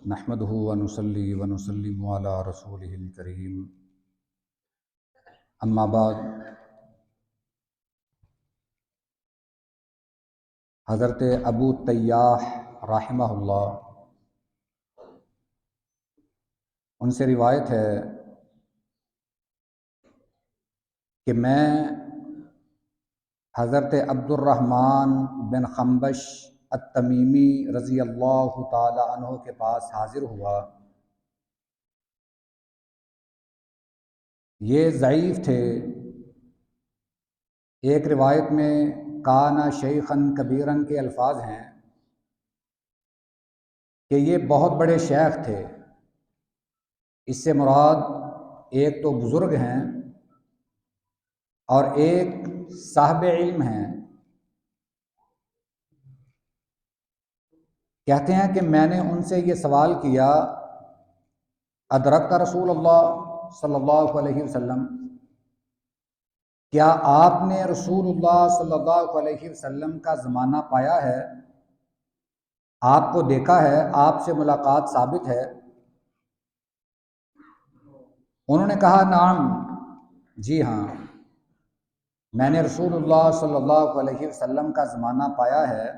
نحمده ونصلي ونسلم على رسوله الكريم اما بعد۔ حضرت ابو تیاح رحمہ اللہ ان سے روایت ہے کہ میں حضرت عبد الرحمن بن خنبش التمیمی رضی اللہ تعالی عنہ کے پاس حاضر ہوا۔ یہ ضعیف تھے۔ ایک روایت میں کانا شیخن کبیرن کے الفاظ ہیں کہ یہ بہت بڑے شیخ تھے۔ اس سے مراد ایک تو بزرگ ہیں اور ایک صاحب علم ہیں۔ کہتے ہیں کہ میں نے ان سے یہ سوال کیا، ادرکت رسول اللہ صلی اللہ علیہ وسلم، کیا آپ نے رسول اللہ صلی اللہ علیہ وسلم کا زمانہ پایا ہے؟ آپ کو دیکھا ہے؟ آپ سے ملاقات ثابت ہے؟ انہوں نے کہا نعم، جی ہاں، میں نے رسول اللہ صلی اللہ علیہ وسلم کا زمانہ پایا ہے۔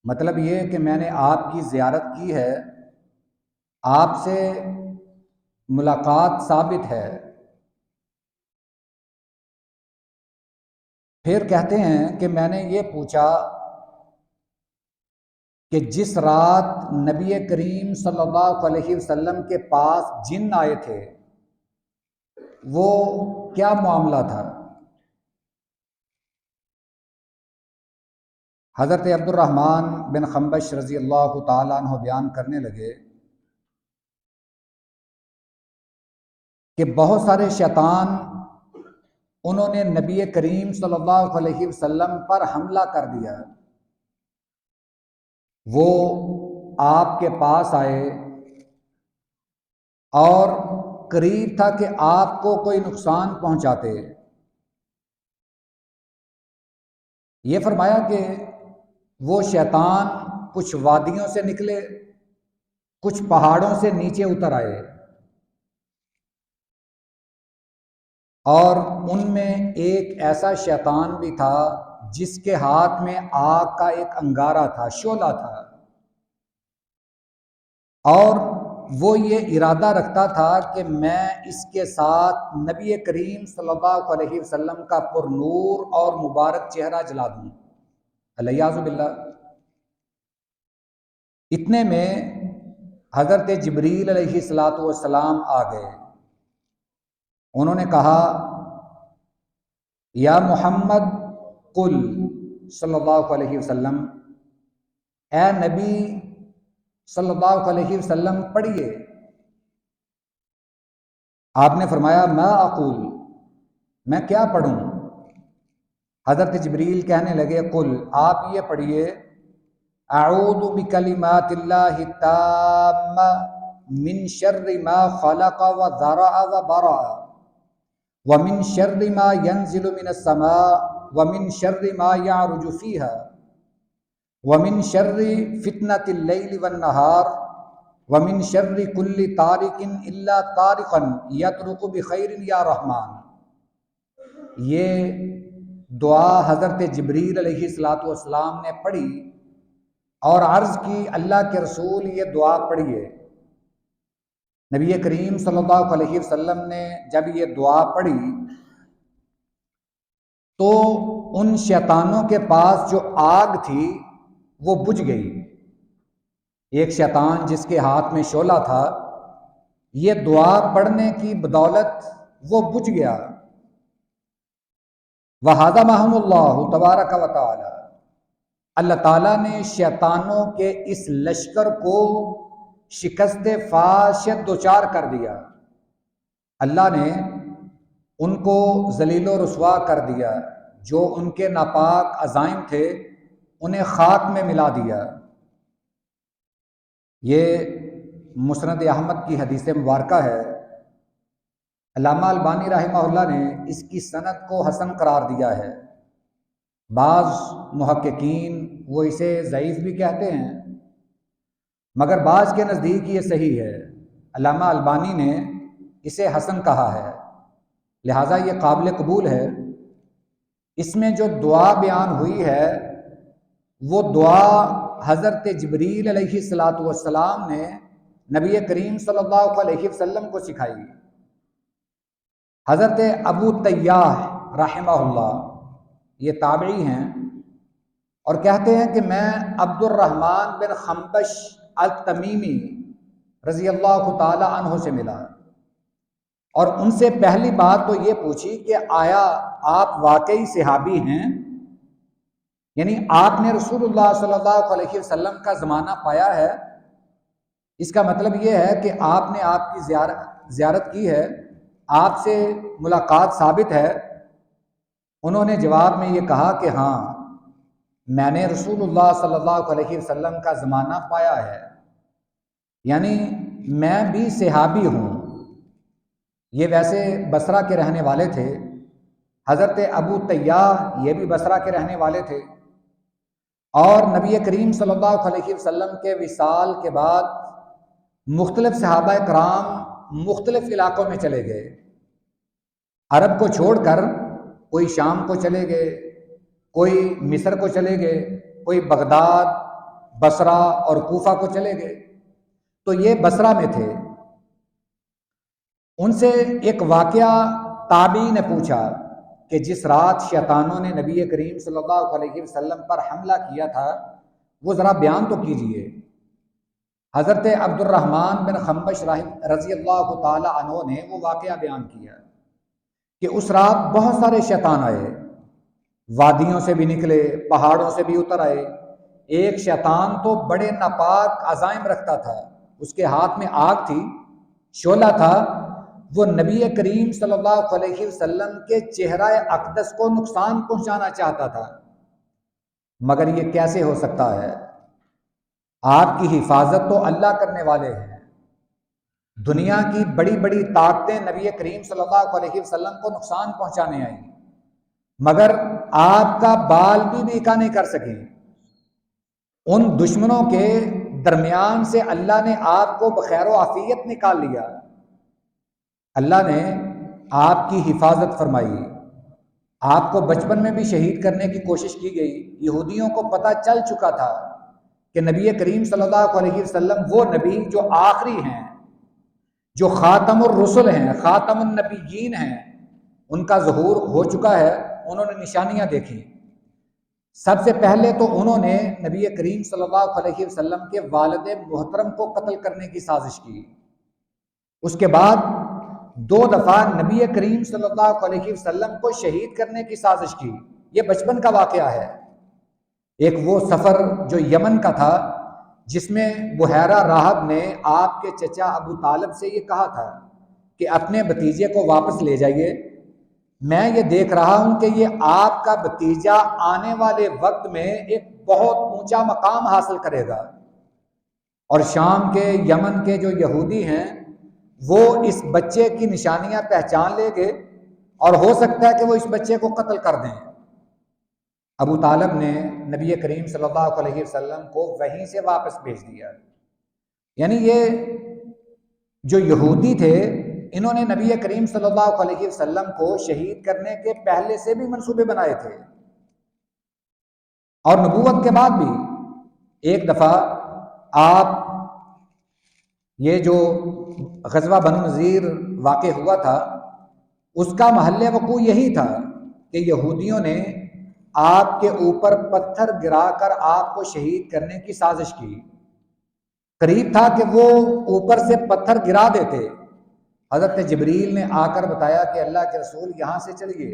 مطلب یہ کہ میں نے آپ کی زیارت کی ہے، آپ سے ملاقات ثابت ہے۔ پھر کہتے ہیں کہ میں نے یہ پوچھا کہ جس رات نبی کریم صلی اللہ علیہ وسلم کے پاس جن آئے تھے وہ کیا معاملہ تھا؟ حضرت عبد الرحمن بن خنبش رضی اللہ تعالیٰ عنہ بیان کرنے لگے کہ بہت سارے شیطان انہوں نے نبی کریم صلی اللہ علیہ وسلم پر حملہ کر دیا۔ وہ آپ کے پاس آئے اور قریب تھا کہ آپ کو کوئی نقصان پہنچاتے۔ یہ فرمایا کہ وہ شیطان کچھ وادیوں سے نکلے، کچھ پہاڑوں سے نیچے اتر آئے، اور ان میں ایک ایسا شیطان بھی تھا جس کے ہاتھ میں آگ کا ایک انگارہ تھا، شعلہ تھا، اور وہ یہ ارادہ رکھتا تھا کہ میں اس کے ساتھ نبی کریم صلی اللہ علیہ وسلم کا پر نور اور مبارک چہرہ جلا دوں، الیاذ باللہ۔ اتنے میں حضرت جبریل علیہ الصلاۃ والسلام آ گئے۔ انہوں نے کہا یا محمد قل صلی اللہ علیہ وسلم، اے نبی صلی اللہ علیہ وسلم پڑھیے۔ آپ نے فرمایا ما اقول، میں کیا پڑھوں؟ حضرت جبریل کہنے لگے قل، آپ یہ پڑھیے اعوذ بکلمات اللہ التامہ من شر ما خلق وذرأ وبرأ ومن شر ما ينزل من السماء ومن شر ما يعرج فيها ومن شر فتنة الليل والنهار ومن شر كل طارق الا طارقا يطرق بخير يا رحمان۔ یہ دعا حضرت جبریل علیہ الصلاۃ والسلام نے پڑھی اور عرض کی اللہ کے رسول یہ دعا پڑھیے۔ نبی کریم صلی اللہ علیہ وسلم نے جب یہ دعا پڑھی تو ان شیطانوں کے پاس جو آگ تھی وہ بجھ گئی۔ ایک شیطان جس کے ہاتھ میں شعلہ تھا، یہ دعا پڑھنے کی بدولت وہ بجھ گیا۔ وَهَزَمَهُمُ اللَّهُ تَبَارَكَ وَتَعَالَى، اللہ تعالیٰ نے شیطانوں کے اس لشکر کو شکست فاشد دوچار کر دیا۔ اللہ نے ان کو ذلیل و رسوا کر دیا، جو ان کے ناپاک عزائم تھے انہیں خاک میں ملا دیا۔ یہ مسند احمد کی حدیث مبارکہ ہے۔ علامہ البانی رحمہ اللہ نے اس کی سند کو حسن قرار دیا ہے۔ بعض محققین وہ اسے ضعیف بھی کہتے ہیں، مگر بعض کے نزدیک یہ صحیح ہے، علامہ البانی نے اسے حسن کہا ہے، لہٰذا یہ قابل قبول ہے۔ اس میں جو دعا بیان ہوئی ہے وہ دعا حضرت جبریل علیہ الصلاۃ والسلام نے نبی کریم صلی اللہ علیہ وسلم کو سکھائی۔ حضرت ابو طیاح رحمہ اللہ یہ تابعی ہیں اور کہتے ہیں کہ میں عبد الرحمن بن خنبش التمیمی رضی اللہ تعالی عنہ سے ملا اور ان سے پہلی بات تو یہ پوچھی کہ آیا آپ واقعی صحابی ہیں، یعنی آپ نے رسول اللہ صلی اللہ علیہ وسلم کا زمانہ پایا ہے؟ اس کا مطلب یہ ہے کہ آپ نے آپ کی زیارت کی ہے، آپ سے ملاقات ثابت ہے؟ انہوں نے جواب میں یہ کہا کہ ہاں، میں نے رسول اللہ صلی اللہ علیہ وسلم کا زمانہ پایا ہے، یعنی میں بھی صحابی ہوں۔ یہ ویسے بصرہ کے رہنے والے تھے، حضرت ابو طیاح یہ بھی بصرہ کے رہنے والے تھے، اور نبی کریم صلی اللہ علیہ وسلم کے وصال کے بعد مختلف صحابہ کرام مختلف علاقوں میں چلے گئے، عرب کو چھوڑ کر کوئی شام کو چلے گئے، کوئی مصر کو چلے گئے، کوئی بغداد، بصرہ اور کوفہ کو چلے گئے۔ تو یہ بصرہ میں تھے۔ ان سے ایک واقعہ تابعی نے پوچھا کہ جس رات شیطانوں نے نبی کریم صلی اللہ علیہ وسلم پر حملہ کیا تھا وہ ذرا بیان تو کیجئے۔ حضرت عبد الرحمن بن خنبش رضی اللہ تعالی عنہ نے وہ واقعہ بیان کیا کہ اس رات بہت سارے شیطان آئے، وادیوں سے بھی نکلے، پہاڑوں سے بھی اتر آئے۔ ایک شیطان تو بڑے ناپاک عزائم رکھتا تھا، اس کے ہاتھ میں آگ تھی، شعلہ تھا، وہ نبی کریم صلی اللہ علیہ وسلم کے چہرہ اقدس کو نقصان پہنچانا چاہتا تھا۔ مگر یہ کیسے ہو سکتا ہے؟ آپ کی حفاظت تو اللہ کرنے والے ہیں۔ دنیا کی بڑی بڑی طاقتیں نبی کریم صلی اللہ علیہ وسلم کو نقصان پہنچانے آئیں، مگر آپ کا بال بھی بیکا نہیں کر سکیں۔ ان دشمنوں کے درمیان سے اللہ نے آپ کو بخیر و عافیت نکال لیا۔ اللہ نے آپ کی حفاظت فرمائی۔ آپ کو بچپن میں بھی شہید کرنے کی کوشش کی گئی۔ یہودیوں کو پتہ چل چکا تھا کہ نبی کریم صلی اللہ علیہ وسلم وہ نبی جو آخری ہیں، جو خاتم الرسل ہیں، خاتم النبیین ہیں، ان کا ظہور ہو چکا ہے۔ انہوں نے نشانیاں دیکھی۔ سب سے پہلے تو انہوں نے نبی کریم صلی اللہ علیہ وسلم کے والد محترم کو قتل کرنے کی سازش کی۔ اس کے بعد 2 دفعہ نبی کریم صلی اللہ علیہ وسلم کو شہید کرنے کی سازش کی۔ یہ بچپن کا واقعہ ہے۔ ایک وہ سفر جو یمن کا تھا جس میں بحیرہ راہب نے آپ کے چچا ابو طالب سے یہ کہا تھا کہ اپنے بھتیجے کو واپس لے جائیے، میں یہ دیکھ رہا ہوں کہ یہ آپ کا بھتیجا آنے والے وقت میں ایک بہت اونچا مقام حاصل کرے گا، اور شام کے، یمن کے جو یہودی ہیں وہ اس بچے کی نشانیاں پہچان لے گے اور ہو سکتا ہے کہ وہ اس بچے کو قتل کر دیں۔ ابو طالب نے نبی کریم صلی اللہ علیہ وسلم کو وہیں سے واپس بھیج دیا۔ یعنی یہ جو یہودی تھے انہوں نے نبی کریم صلی اللہ علیہ وسلم کو شہید کرنے کے پہلے سے بھی منصوبے بنائے تھے، اور نبوت کے بعد بھی۔ ایک دفعہ آپ یہ جو غزوہ بنو نذیر واقع ہوا تھا اس کا محل وقوع یہی تھا کہ یہودیوں نے آپ کے اوپر پتھر گرا کر آپ کو شہید کرنے کی سازش کی۔ قریب تھا کہ وہ اوپر سے پتھر گرا دیتے۔ حضرت جبریل نے آ کر بتایا کہ اللہ کے رسول یہاں سے چلیے۔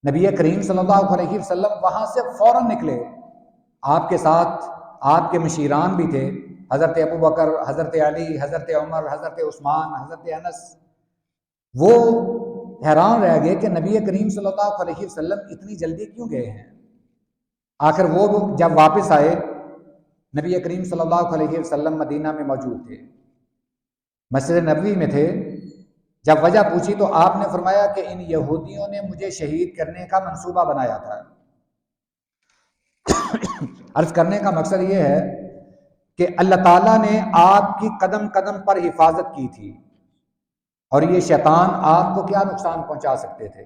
نبی کریم صلی اللہ علیہ وسلم وہاں سے فوراً نکلے۔ آپ کے ساتھ آپ کے مشیران بھی تھے، حضرت ابو بکر، حضرت علی، حضرت عمر، حضرت عثمان، حضرت انس۔ وہ حیران رہ گئے کہ نبی کریم صلی اللہ علیہ وسلم اتنی جلدی کیوں گئے ہیں۔ آخر وہ جب واپس آئے، نبی کریم صلی اللہ علیہ وسلم مدینہ میں موجود تھے، مسجد نبوی میں تھے۔ جب وجہ پوچھی تو آپ نے فرمایا کہ ان یہودیوں نے مجھے شہید کرنے کا منصوبہ بنایا تھا۔ عرض کرنے کا مقصد یہ ہے کہ اللہ تعالیٰ نے آپ کی قدم قدم پر حفاظت کی تھی اور یہ شیطان آپ کو کیا نقصان پہنچا سکتے تھے۔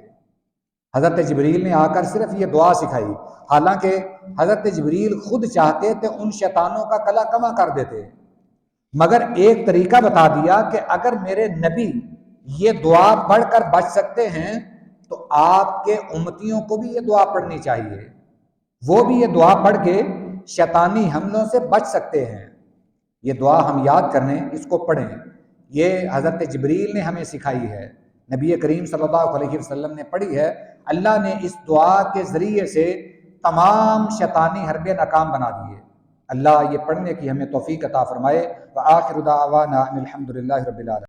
حضرت جبریل نے آ کر صرف یہ دعا سکھائی، حالانکہ حضرت جبریل خود چاہتے تھے ان شیطانوں کا کلا کما کر دیتے، مگر ایک طریقہ بتا دیا کہ اگر میرے نبی یہ دعا پڑھ کر بچ سکتے ہیں تو آپ کے امتیوں کو بھی یہ دعا پڑھنی چاہیے، وہ بھی یہ دعا پڑھ کے شیطانی حملوں سے بچ سکتے ہیں۔ یہ دعا ہم یاد کریں، اس کو پڑھیں، یہ حضرت جبریل نے ہمیں سکھائی ہے، نبی کریم صلی اللہ علیہ وسلم نے پڑھی ہے۔ اللہ نے اس دعا کے ذریعے سے تمام شیطانی حربے ناکام بنا دیے۔ اللہ یہ پڑھنے کی ہمیں توفیق عطا فرمائے۔ وآخر دعوانا ان الحمد للہ رب العالمین۔